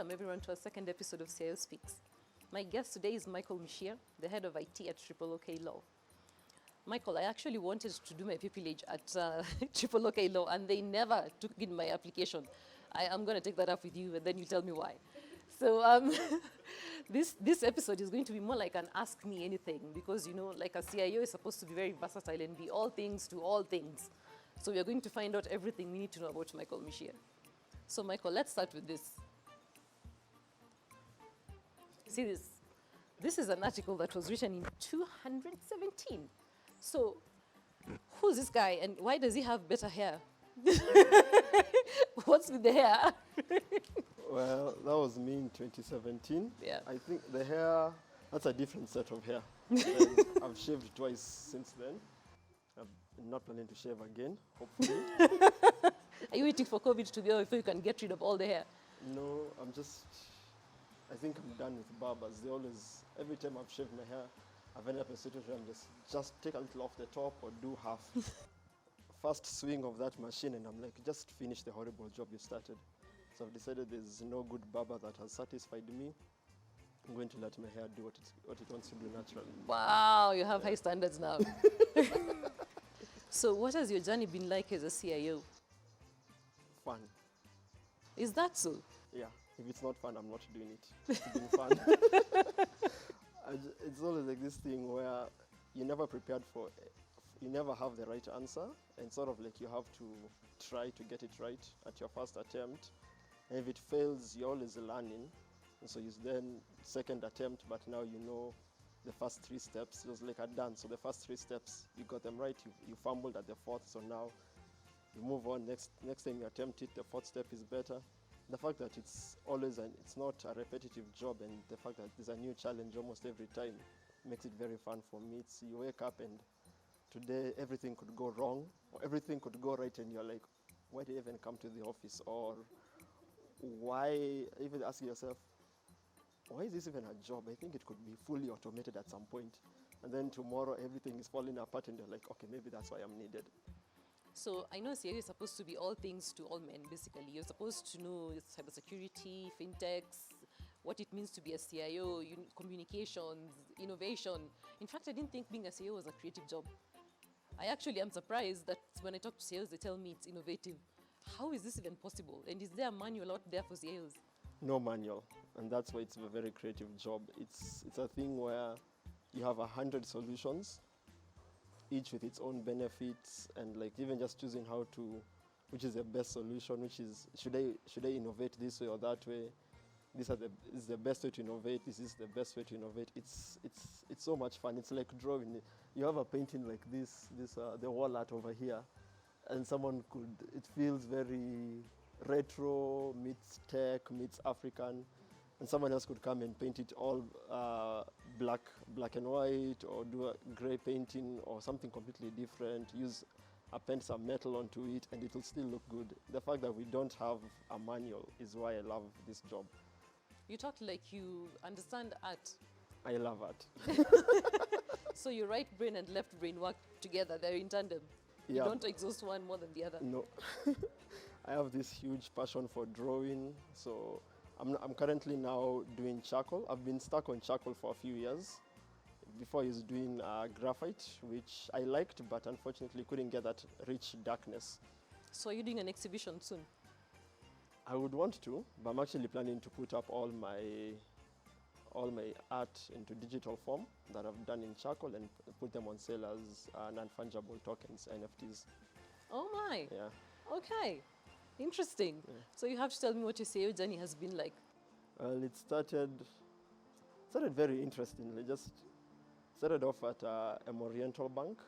welcome everyone to our second episode of CIO Speaks. My guest today is Michael Michie, the head of IT at CIO Law. Michael, I actually wanted to do my pupillage at CIO Law, and they never took in my application. I'm going to take that up with you, and then you tell me why. So this episode is going to be more like an Ask Me Anything, because, you know, like a CIO is supposed to be very versatile and be all things to all things. So we are going to find out everything we need to know about Michael Michie. So Michael, let's start with this. See this? This is an article that was written in 217. So who's this guy and why does he have better hair? What's with the hair? Well, that was me in 2017. Yeah. I think the hair, that's a different set of hair. I've shaved twice since then. I'm not planning to shave again, hopefully. Are you waiting for COVID to be over before you can get rid of all the hair? No, I think I'm done with barbers. They always, every time I've shaved my hair, I've ended up in a situation where I'm just take a little off the top or do half. First swing of that machine and I'm like, just finish the horrible job you started. So I've decided there's no good barber that has satisfied me. I'm going to let my hair do what it wants to do naturally. Wow, you have high standards now. So what has your journey been like as a CIO? Fun. Is that so? Yeah, if it's not fun, I'm not doing it. It's been fun. It's always like this thing where you're never prepared for, you never have the right answer, and sort of like you have to try to get it right at your first attempt. And if it fails, you're always learning. And so you then second attempt, but now you know the first 3 steps. It was like a dance. So the first 3 steps, you got them right, you fumbled at the 4th, so now you move on. Next time you attempt it, the 4th step is better. The fact that it's always, it's not a repetitive job, and the fact that there's a new challenge almost every time makes it very fun for me. You wake up and today everything could go wrong, or everything could go right, and you're like, why did I even come to the office? Or why, even asking yourself, why is this even a job? I think it could be fully automated at some point. And then tomorrow everything is falling apart and you're like, okay, maybe that's why I'm needed. So I know CIO is supposed to be all things to all men, basically. You're supposed to know cybersecurity, fintechs, what it means to be a CIO, communications, innovation. In fact, I didn't think being a CIO was a creative job. I actually am surprised that when I talk to CIOs, they tell me it's innovative. How is this even possible? And is there a manual out there for CIOs? No manual, and that's why it's a very creative job. It's a thing where you have 100 solutions, each with its own benefits, and like even just choosing which is the best solution, which is, should I innovate this way or that way? This is the best way to innovate. This is the best way to innovate. It's so much fun. It's like drawing. You have a painting like this the wall art over here, and it feels very retro meets tech meets African, and someone else could come and paint it all black and white, or do a gray painting or something completely different, append some metal onto it, and it will still look good. The fact that we don't have a manual is why I love this job. You talk like you understand art. I love art. So your right brain and left brain work together, they're in tandem. Yeah. You don't exhaust one more than the other. No. I have this huge passion for drawing, so I'm currently now doing charcoal. I've been stuck on charcoal for a few years. Before I was doing graphite, which I liked, but unfortunately couldn't get that rich darkness. So are you doing an exhibition soon? I would want to, but I'm actually planning to put up all my art into digital form that I've done in charcoal and put them on sale as non-fungible tokens, NFTs. Oh my. Yeah. Okay. Interesting. Yeah. So you have to tell me what your CIO journey has been like. Well, it started very interestingly. Just started off at Oriental Bank.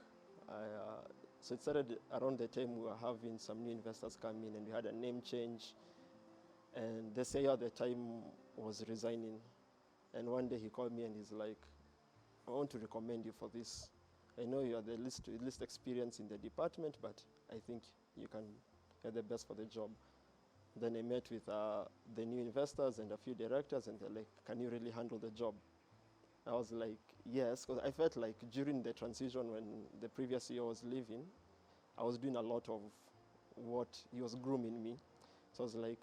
So it started around the time we were having some new investors come in, and we had a name change. And the CIO at the time was resigning. And one day he called me and he's like, I want to recommend you for this. I know you are the least experienced in the department, but I think you're the best for the job. Then I met with the new investors and a few directors, and they're like, can you really handle the job? I was like, yes, because I felt like during the transition when the previous CEO was leaving, I was doing a lot of what he was grooming me. So I was like,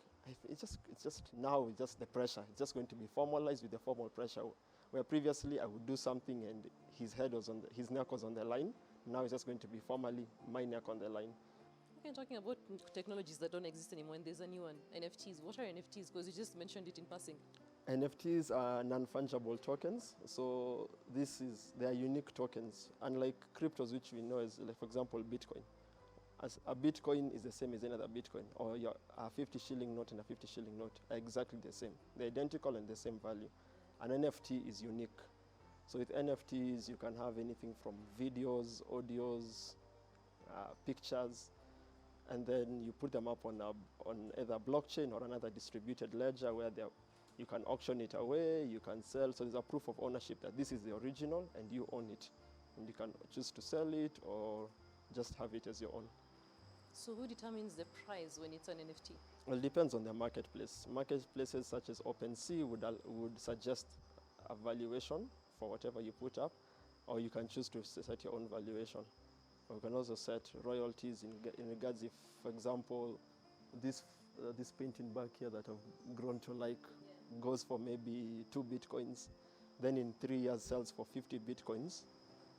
It's just now, it's just the pressure. It's just going to be formalized with the formal pressure. Where previously I would do something and his neck was on the line. Now it's just going to be formally my neck on the line. Okay, talking about technologies that don't exist anymore, and there's a new one, NFTs. What are NFTs? Because you just mentioned it in passing. NFTs are non-fungible tokens. So they are unique tokens, unlike cryptos, which we know as, like, for example, Bitcoin. As a Bitcoin is the same as another Bitcoin, or a 50 shilling note and a 50 shilling note are exactly the same. They're identical and the same value. An NFT is unique. So with NFTs, you can have anything from videos, audios, pictures, and then you put them up on either blockchain or another distributed ledger where you can auction it away, you can sell. So there's a proof of ownership that this is the original and you own it. And you can choose to sell it or just have it as your own. So who determines the price when it's an NFT? Well, it depends on the marketplace. Marketplaces such as OpenSea would suggest a valuation for whatever you put up, or you can choose to set your own valuation. Or you can also set royalties in regards if, for example, this painting back here that I've grown to like goes for maybe 2 Bitcoins, then in 3 years sells for 50 Bitcoins,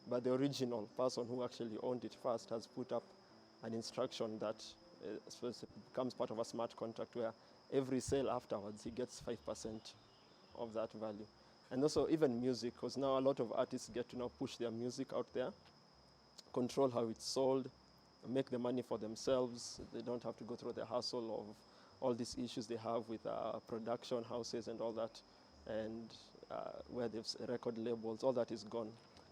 but the original person who actually owned it first has put up an instruction that becomes part of a smart contract where every sale afterwards he gets 5% of that value. And also even music, because now a lot of artists get to now push their music out there, control how it's sold, make the money for themselves. They don't have to go through the hassle of all these issues they have with production houses and all that, and where there's record labels, all that is gone.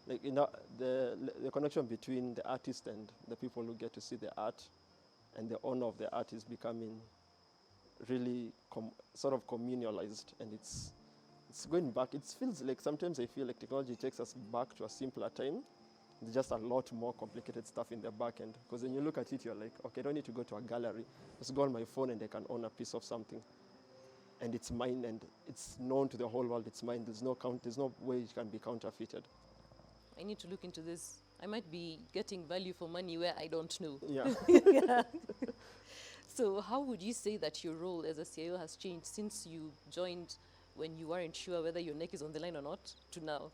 Like, the connection between the artist and the people who get to see the art and the owner of the art is becoming really sort of communalized, and it's going back. It feels like sometimes I feel like technology takes us back to a simpler time. There's just a lot more complicated stuff in the back end, because when you look at it, you're like, okay, I don't need to go to a gallery. Just go on my phone and I can own a piece of something. And it's mine, and it's known to the whole world. It's mine. There's no way it can be counterfeited. I need to look into this. I might be getting value for money where I don't know. Yeah. Yeah. So how would you say that your role as a CIO has changed since you joined when you weren't sure whether your neck is on the line or not to now?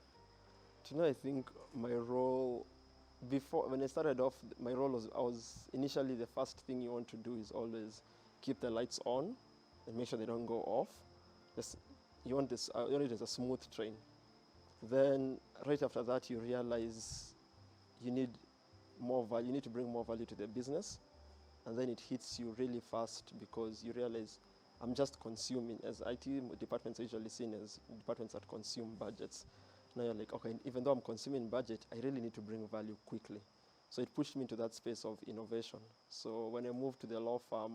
To now, I think my role, when I started off, my role was initially the first thing you want to do is always keep the lights on and make sure they don't go off. You want it as a smooth train. Then right after that, you realize you need more value. You need to bring more value to the business, and then it hits you really fast because you realize I'm just consuming. As IT departments are usually seen as departments that consume budgets. Now you're like, okay, even though I'm consuming budget, I really need to bring value quickly. So it pushed me into that space of innovation. So when I moved to the law firm,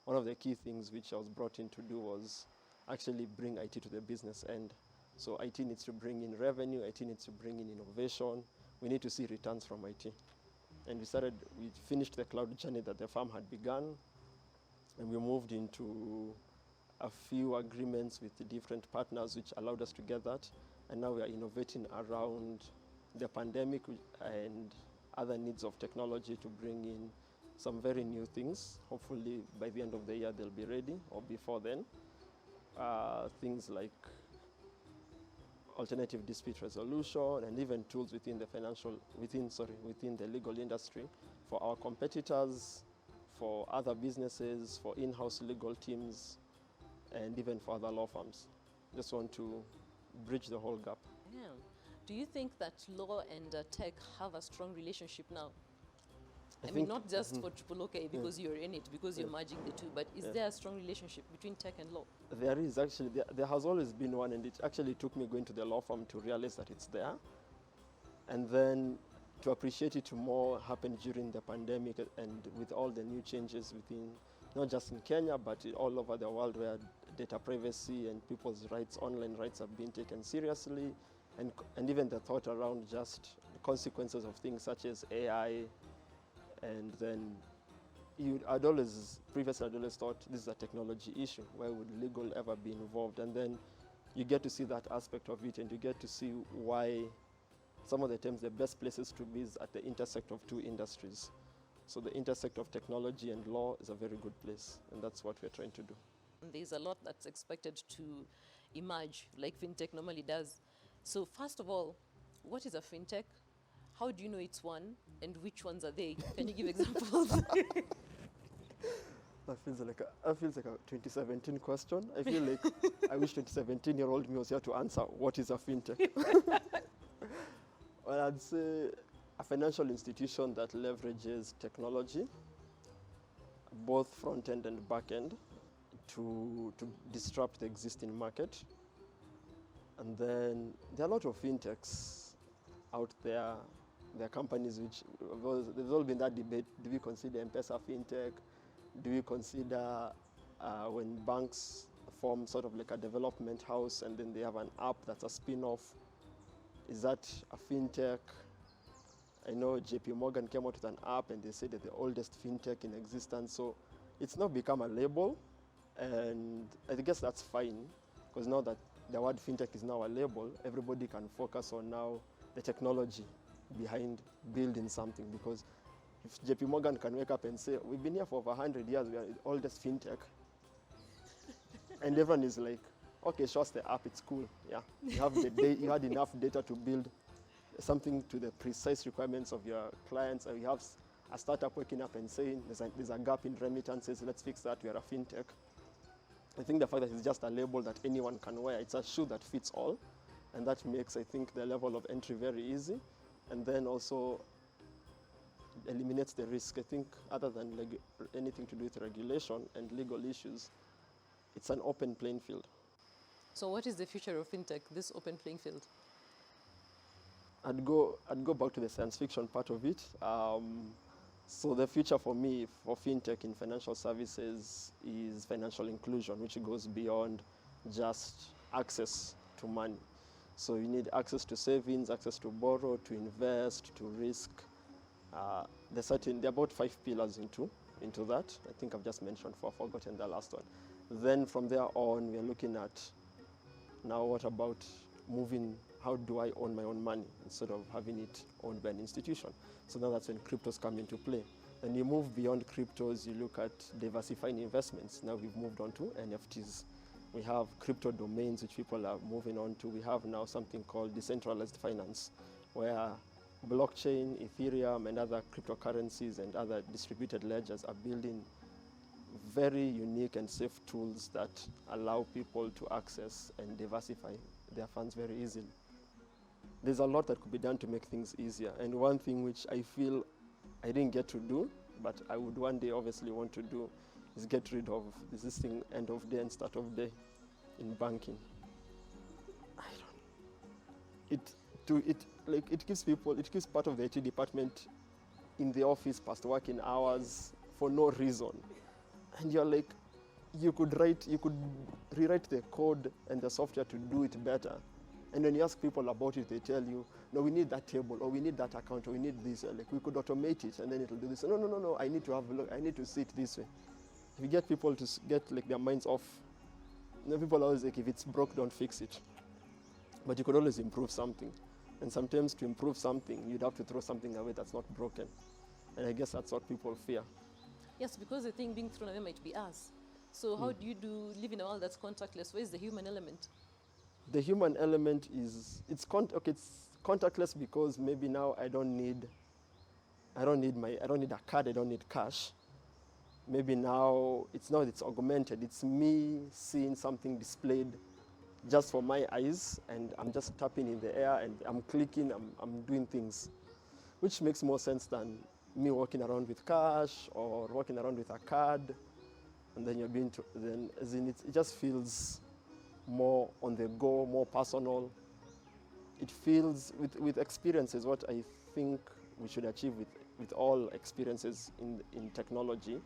one of the key things which I was brought in to do was actually bring IT to the business end. So IT needs to bring in revenue, IT needs to bring in innovation. We need to see returns from IT. And we finished the cloud journey that the firm had begun, and we moved into a few agreements with the different partners which allowed us to get that. And now we are innovating around the pandemic and other needs of technology to bring in some very new things. Hopefully by the end of the year they'll be ready, or before then. Things like alternative dispute resolution, and even tools within the legal industry for our competitors, for other businesses, for in-house legal teams, and even for other law firms. Just want to bridge the whole gap. Yeah. Do you think that law and tech have a strong relationship now? I mean, not just for Triple OK because you're in it, because you're merging the two, but is there a strong relationship between tech and law? There is actually. There has always been one, and it actually took me going to the law firm to realize that it's there. And then to appreciate it more happened during the pandemic, and with all the new changes within, not just in Kenya, but all over the world, where data privacy and people's rights, online rights, have been taken seriously, and even the thought around just the consequences of things such as AI. And then previously I'd always thought this is a technology issue. Why would legal ever be involved? And then you get to see that aspect of it, and you get to see why some of the times the best places to be is at the intersect of two industries. So the intersect of technology and law is a very good place, and that's what we're trying to do. And there's a lot that's expected to emerge, like fintech normally does. So first of all, what is a fintech? How do you know it's one? And which ones are they? Can you give examples? That feels like a 2017 question. I feel like I wish 2017-year-old me was here to answer what is a fintech. Well, I'd say a financial institution that leverages technology, both front end and back end, to disrupt the existing market. And then there are a lot of fintechs out there. There are companies which, there's all been that debate, do we consider M-Pesa fintech? Do we consider when banks form sort of like a development house and then they have an app that's a spin-off, is that a fintech? I know JP Morgan came out with an app and they said that the oldest fintech in existence. So it's now become a label, and I guess that's fine, because now that the word fintech is now a label, everybody can focus on now the technology behind building something. Because if JP Morgan can wake up and say, we've been here for over 100 years, we are the oldest fintech, and everyone is like, okay, show us the app, it's cool. Yeah, you have you had enough data to build something to the precise requirements of your clients, and you have a startup waking up and saying there's a gap in remittances, let's fix that, we are a fintech. I think the fact that it's just a label that anyone can wear, it's a shoe that fits all, and that makes, I think, the level of entry very easy, and then also eliminates the risk. I think other than anything to do with regulation and legal issues, it's an open playing field. So what is the future of fintech, this open playing field? I'd go back to the science fiction part of it. So the future for me for fintech in financial services is financial inclusion, which goes beyond just access to money. So you need access to savings, access to borrow, to invest, to risk. There are about 5 pillars into that. I think I've just mentioned 4, forgotten the last one. Then from there on, we're looking at now what about moving, how do I own my own money instead of having it owned by an institution? So now that's when cryptos come into play. Then you move beyond cryptos, you look at diversifying investments. Now we've moved on to NFTs. We have crypto domains, which people are moving on to. We have now something called decentralized finance, where blockchain, Ethereum, and other cryptocurrencies and other distributed ledgers are building very unique and safe tools that allow people to access and diversify their funds very easily. There's a lot that could be done to make things easier. And one thing which I feel I didn't get to do, but I would one day obviously want to do, is get rid of this thing end of day and start of day in banking. It gives part of the IT department in the office past working hours for no reason. And you're like, you could rewrite the code and the software to do it better. And when you ask people about it, they tell you, no, we need that table, or we need that account, or we need this. Like, we could automate it, and then it'll do this. No, I need to have a look. I need to see it this way. If you get people to get their minds off, people are always like, if it's broke, don't fix it. But you could always improve something. And sometimes to improve something, you'd have to throw something away that's not broken. And I guess that's what people fear. Yes, because the thing being thrown away might be us. So how do you live in a world that's contactless? Where is the human element? The human element is, it's contactless because maybe now I don't need a card, I don't need cash. Maybe now it's augmented. It's me seeing something displayed just for my eyes, and I'm just tapping in the air and I'm clicking, I'm doing things, which makes more sense than me walking around with cash or walking around with a card, and then it just feels more on the go, more personal. It feels, with experiences, what I think we should achieve with all experiences in technology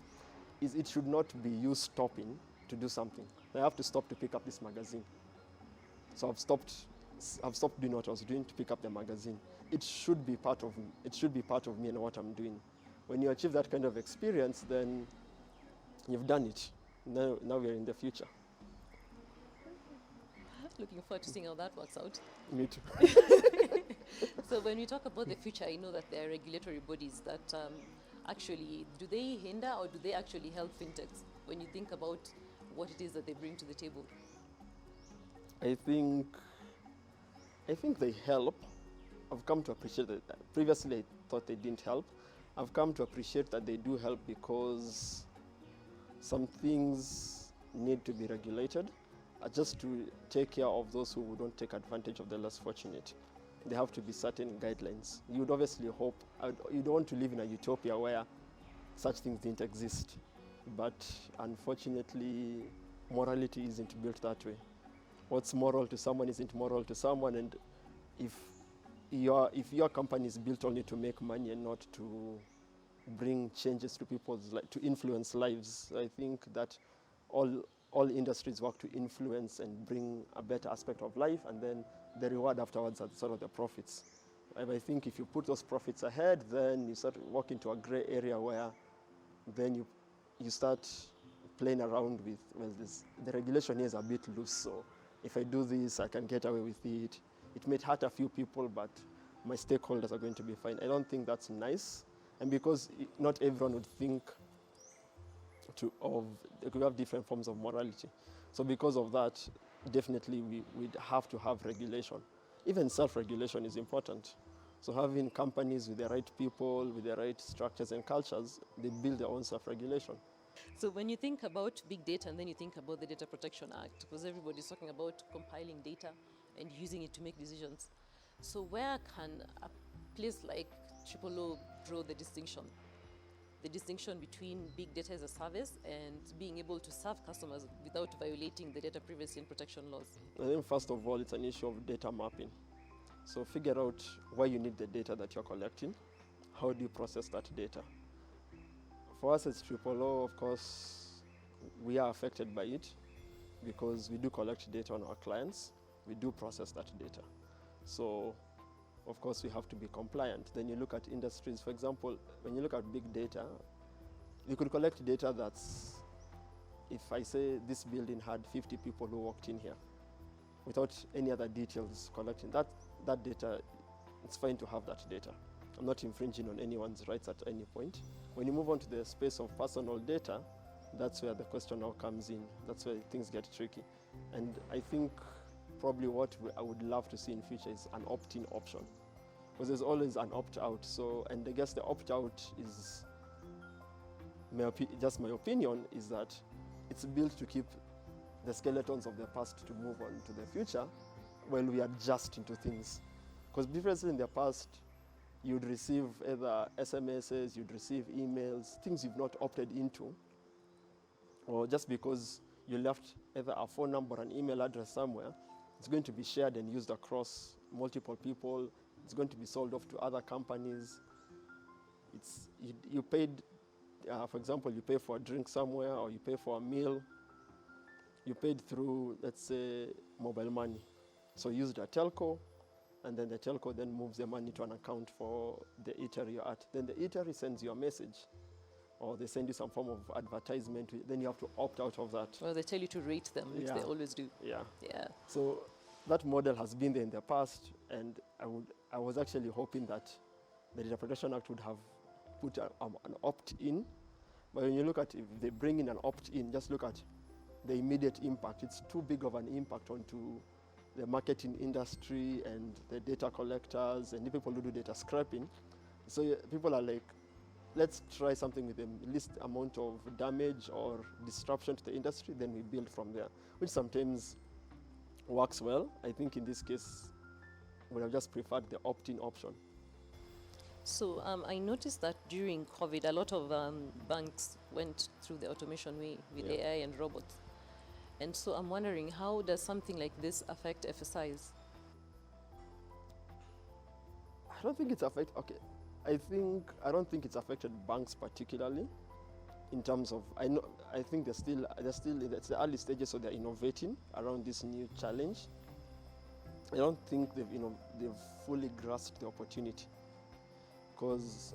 is it should not be you stopping to do something. I have to stop to pick up this magazine. So I've stopped doing what I was doing to pick up the magazine. It should be part of me. It should be part of me and what I'm doing. When you achieve that kind of experience, then you've done it. Now we're in the future. Looking forward to seeing how that works out. Me too. So when we talk about the future, I know that there are regulatory bodies that actually, do they hinder or do they actually help fintechs? When you think about what it is that they bring to the table? I think they help. I've come to appreciate that. Previously, I thought they didn't help. I've come to appreciate that they do help because some things need to be regulated just to take care of those who don't take advantage of the less fortunate. There have to be certain guidelines. You'd obviously hope, you don't want to live in a utopia where such things didn't exist. But unfortunately, morality isn't built that way. What's moral to someone isn't moral to someone, and if your company is built only to make money and not to bring changes to people's lives, to influence lives, I think that all industries work to influence and bring a better aspect of life, and then the reward afterwards are sort of the profits. And I think if you put those profits ahead, then you start walking into a gray area where then you start playing around with, well, the regulation here is a bit loose, so if I do this, I can get away with it. It may hurt a few people, but my stakeholders are going to be fine. I don't think that's nice. And because not everyone would think we have different forms of morality. So because of that, definitely we'd have to have regulation. Even self-regulation is important. So having companies with the right people, with the right structures and cultures, they build their own self-regulation. So when you think about big data and then you think about the Data Protection Act, because everybody's talking about compiling data and using it to make decisions. So where can a place like O draw the distinction? The distinction between big data as a service and being able to serve customers without violating the data privacy and protection laws? I think first of all, it's an issue of data mapping. So figure out why you need the data that you're collecting. How do you process that data? For us as O, of course, we are affected by it because we do collect data on our clients. We do process that data. So, of course, we have to be compliant. Then you look at industries. For example, when you look at big data, you could collect data that's, if I say this building had 50 people who walked in here, without any other details collecting, that data, it's fine to have that data. I'm not infringing on anyone's rights at any point. When you move on to the space of personal data, that's where the question now comes in. That's where things get tricky. And I think probably what I would love to see in future is an opt-in option, because there's always an opt-out. So, and I guess the opt-out is, just my opinion, is that it's built to keep the skeletons of the past to move on to the future while we adjust into things. Because previously in the past, you'd receive either SMSs, you'd receive emails, things you've not opted into, or just because you left either a phone number or an email address somewhere, it's going to be shared and used across multiple people. It's going to be sold off to other companies. You paid, for example, you pay for a drink somewhere or you pay for a meal. You paid through, let's say, mobile money. So you used a telco, and then the telco then moves the money to an account for the eatery you're at. Then the eatery sends you a message, or they send you some form of advertisement. Then you have to opt out of that. Well, they tell you to rate them, which they always do. Yeah. Yeah. So that model has been there in the past, and I was actually hoping that the Data Protection Act would have put an opt-in. But when you look at, if they bring in an opt-in, just look at the immediate impact. It's too big of an impact onto the marketing industry and the data collectors and the people who do data scraping. So people are like, let's try something with the least amount of damage or disruption to the industry, then we build from there, which sometimes works well. I think in this case, we have just preferred the opt-in option. So I noticed that during COVID, a lot of banks went through the automation way with AI and robots. And so I'm wondering, how does something like this affect FSIs? I don't think it's okay. I don't think it's affected banks particularly in terms of, I think it's the early stages, so they're innovating around this new challenge. I don't think they've fully grasped the opportunity, because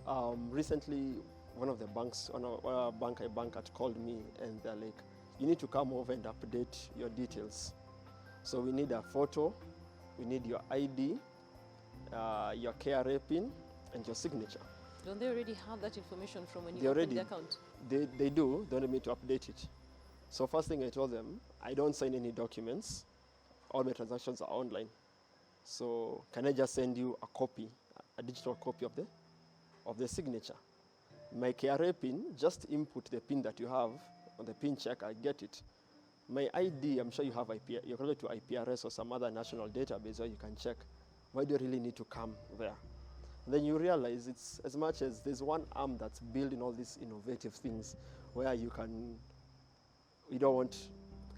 recently one of the banks, a bank I bank at, called me and they're like, you need to come over and update your details. So we need a photo, we need your ID, your KRA PIN, and your signature. Don't they already have that information from when you opened the account? They do, they don't need me to update it. So first thing I told them, I don't sign any documents. All my transactions are online. So can I just send you a copy, a digital copy of the signature? My KRA pin, just input the pin that you have on the pin check, I get it. My ID, I'm sure you have you're connected to IPRS or some other national database where you can check. Why do you really need to come there? And then you realize it's as much as there's one arm that's building all these innovative things where you don't want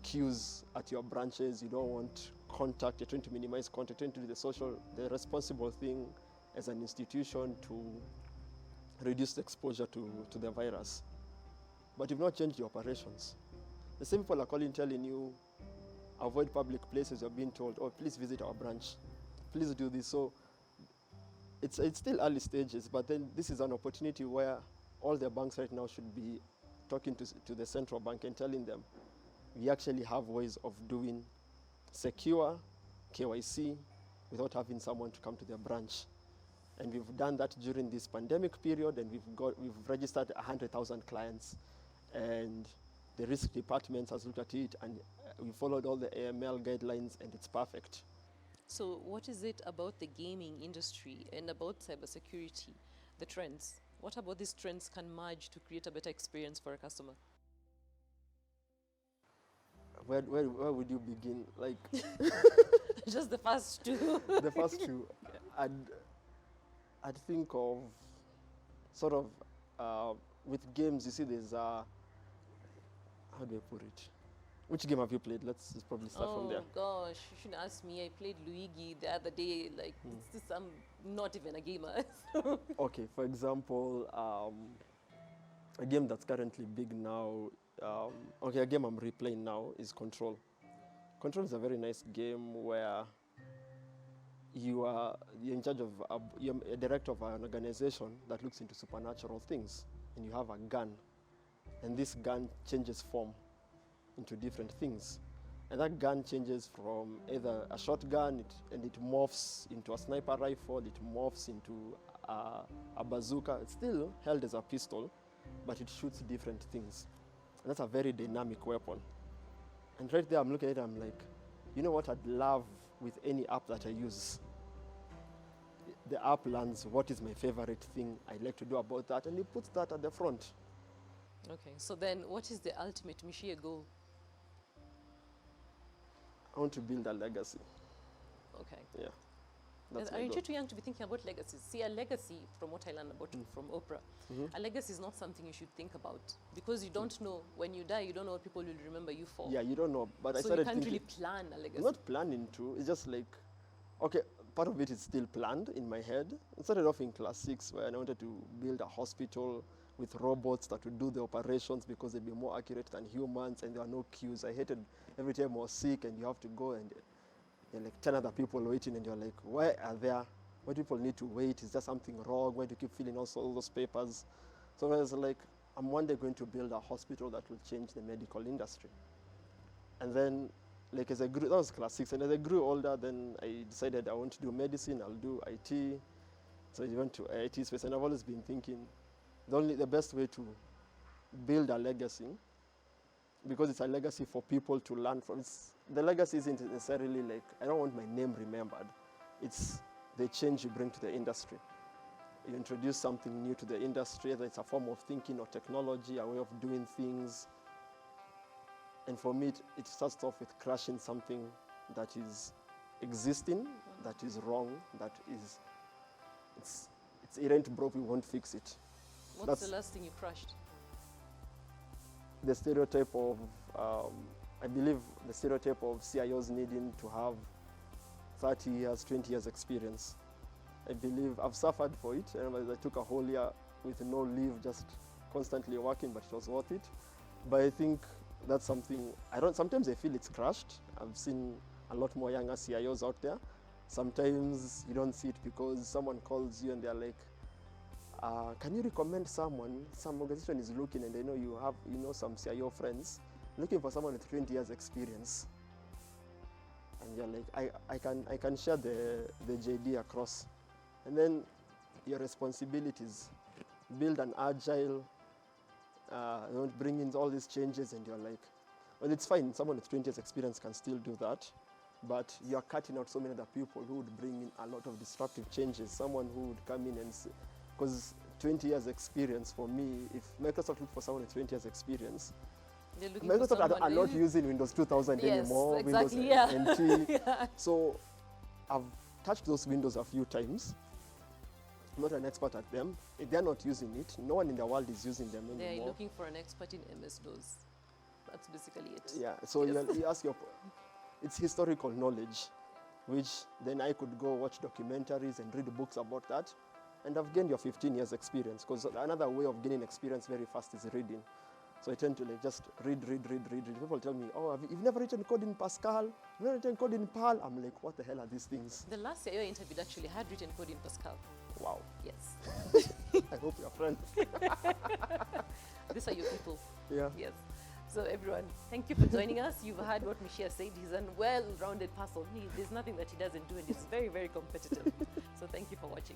queues at your branches, you don't want contact, you're trying to minimize contact, trying to do the responsible thing as an institution to reduce the exposure to the virus. But you've not changed your operations. The same people are calling, telling you, avoid public places. You're being told, oh, please visit our branch. Please do this. So it's still early stages, but then this is an opportunity where all the banks right now should be talking to the central bank and telling them, we actually have ways of doing secure KYC without having someone to come to their branch. And we've done that during this pandemic period, and we've registered 100,000 clients. And the risk department has looked at it, and we followed all the AML guidelines, and it's perfect. So what is it about the gaming industry and about cybersecurity, the trends? What about these trends can merge to create a better experience for a customer? Where would you begin? Like Just the first two. the first two, I'd think of sort of with games. You see, there's how do I put it? Which game have you played? Let's just probably start from there. Oh gosh, you shouldn't ask me. I played Luigi the other day. Like, I'm not even a gamer. Okay, for example, a game that's currently big now. A game I'm replaying now is Control. Control is a very nice game where you're in charge of, you're a director of an organization that looks into supernatural things, and you have a gun, and this gun changes form into different things. And that gun changes from either a shotgun, and it morphs into a sniper rifle, it morphs into a bazooka. It's still held as a pistol, but it shoots different things. And that's a very dynamic weapon. And right there, I'm looking at it, I'm like, you know what I'd love with any app that I use? The app learns what is my favorite thing I like to do about that, and it puts that at the front. Okay, so then what is the ultimate Michie goal? I want to build a legacy. Okay. Yeah. That's my Aren't goal. you too young to be thinking about legacies? See, a legacy, from what I learned about from Oprah, a legacy is not something you should think about, because you don't know, when you die, you don't know what people will remember you for. Yeah, you don't know. But I So started you can't thinking, really plan a legacy. I'm not planning to. It's just like, okay, part of it is still planned in my head. I started off in class 6 where I wanted to build a hospital with robots that would do the operations because they'd be more accurate than humans, and there are no queues. I hated every time I was sick and you have to go and there are like 10 other people waiting, and you're like, why do people need to wait? Is there something wrong? Why do you keep filling out all those papers? So I was like, I'm one day going to build a hospital that will change the medical industry. And then, like as I grew, that was class 6, and as I grew older, then I decided I want to do medicine, I'll do IT. So I went to IT space, and I've always been thinking, the best way to build a legacy, because it's a legacy for people to learn from. The legacy isn't necessarily like, I don't want my name remembered. It's the change you bring to the industry. You introduce something new to the industry, whether it's a form of thinking or technology, a way of doing things. And for me, it starts off with crushing something that is existing, that is wrong, that is, it ain't broke, we won't fix it. What's the last thing you crushed? The stereotype of, I believe the stereotype of CIOs needing to have 30 years, 20 years experience. I believe I've suffered for it. I took a whole year with no leave, just constantly working, but it was worth it. But I think that's something, sometimes I feel it's crushed. I've seen a lot more younger CIOs out there. Sometimes you don't see it because someone calls you and they're like, can you recommend someone? Some organization is looking, and they know you know some CIO friends, looking for someone with 20 years experience. And you're like, I can share the JD across. And then your responsibilities, build an agile, bring in all these changes, and you're like, Well, it's fine. Someone with 20 years experience can still do that. But you are cutting out so many other people who would bring in a lot of disruptive changes. Someone who would come in and, because 20 years experience for me, if Microsoft look for someone with 20 years experience, They're looking for Microsoft are someone not who- using Windows 2000 Yes, anymore, exactly, Windows yeah. NT. Yeah. So I've touched those windows a few times. I'm not an expert at them. If they're not using it, no one in the world is using them They're anymore. looking for an expert in MS-DOS. That's basically it. Yeah, so Yes. you ask it's historical knowledge, which then I could go watch documentaries and read books about that, and I've gained your 15 years experience, because another way of gaining experience very fast is reading. So I tend to like just read. People tell me, oh, you've never written code in Pascal, you've never written code in Perl. I'm like, what the hell are these things? The last CIO I interviewed actually had written code in Pascal. Wow, Yes. I hope you're friends. These are your people. Yeah. Yes. So everyone, thank you for joining us. You've heard what Michie said. He's a well-rounded person. There's nothing that he doesn't do, and he's very, very competitive. So thank you for watching.